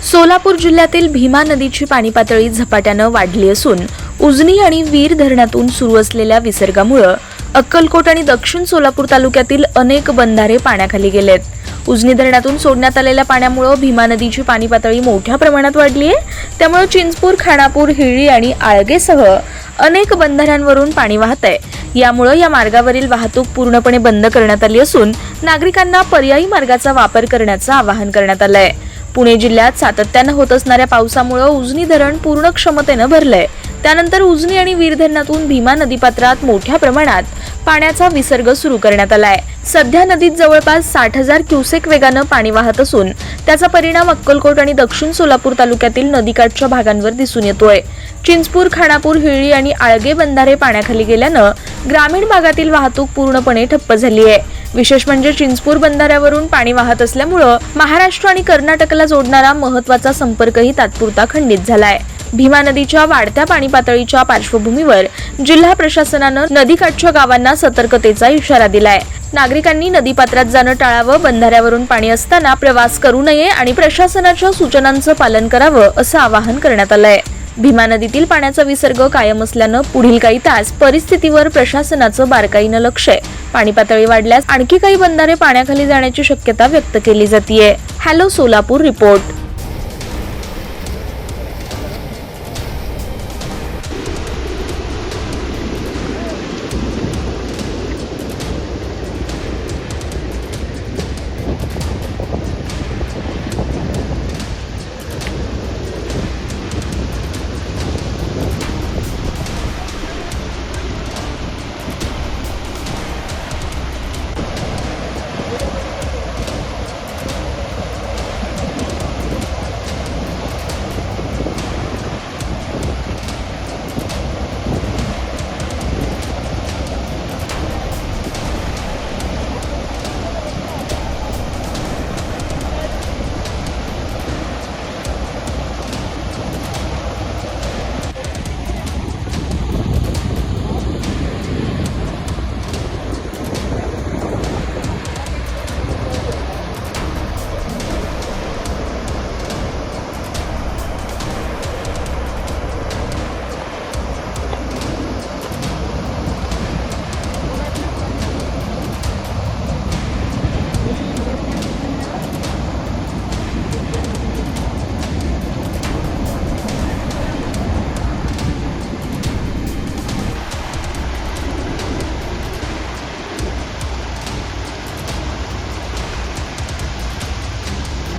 सोलापूर जिल्ह्यातील भीमा नदीची पाणी पातळी झपाट्यानं वाढली असून उजनी आणि वीर धरणातून सुरू असलेल्या विसर्गामुळे अक्कलकोट आणि दक्षिण सोलापूर तालुक्यातील अनेक बंधारे पाण्याखाली गेलेत. उजनी धरणातून सोडण्यात आलेल्या पाण्यामुळे भीमा नदीची पाणी पातळी मोठ्या प्रमाणात वाढली आहे. त्यामुळे चिंचपूर, खानापूर, हिळ्ळी आणि आळगेसह अनेक बंधाऱ्यांवरून पाणी वाहत आहे. यामुळे या मार्गावरील वाहतूक पूर्णपणे बंद करण्यात आली असून नागरिकांना पर्यायी मार्गाचा वापर करण्याचं आवाहन करण्यात आलं आहे. पुणे जिल्ह्यात सातत्यानं होत असणाऱ्या पावसामुळे उजनी धरण पूर्ण क्षमतेनं भरलंय. त्यानंतर उजनी आणि वीर धरणातून भीमा नदीपात्रात मोठ्या प्रमाणात पाण्याचा विसर्ग सुरू करण्यात आलाय. सध्या नदीत जवळपास 60,000 क्युसेक वेगानं पाणी वाहत असून त्याचा परिणाम अक्कलकोट आणि दक्षिण सोलापूर तालुक्यातील नदीकाठच्या भागांवर दिसून येतोय. चिंचपूर, खानापूर, हिळ्ळी आणि आळगे बंधारे पाण्याखाली गेल्यानं ग्रामीण भागातील वाहतूक पूर्णपणे ठप्प झाली आहे. विशेष म्हणजे चिंचपूर बंधाऱ्यावरून पाणी वाहत असल्यामुळं महाराष्ट्र आणि कर्नाटकला जोडणारा महत्त्वाचा संपर्कही तात्पुरता खंडित झालाय. भीमा नदीच्या वाढत्या पाणी पातळीच्या पार्श्वभूमीवर जिल्हा प्रशासनानं नदीकाठच्या गावांना सतर्कतेचा इशारा दिलाय. नागरिकांनी नदीपात्रात जाणं टाळावं, बंधाऱ्यावरून पाणी असताना प्रवास करू नये आणि प्रशासनाच्या सूचनांचं पालन करावं असं आवाहन करण्यात आलंय. भीमा नदीतील पाण्याचा विसर्ग कायम असल्यानं पुढील काही तास परिस्थितीवर प्रशासनाचं बारकाईनं लक्ष आहे. पाणी पातळी वाढल्यास आणखी काही बंधारे पाण्याखाली जाण्याची शक्यता व्यक्त केली जातीये. Hello Solapur report.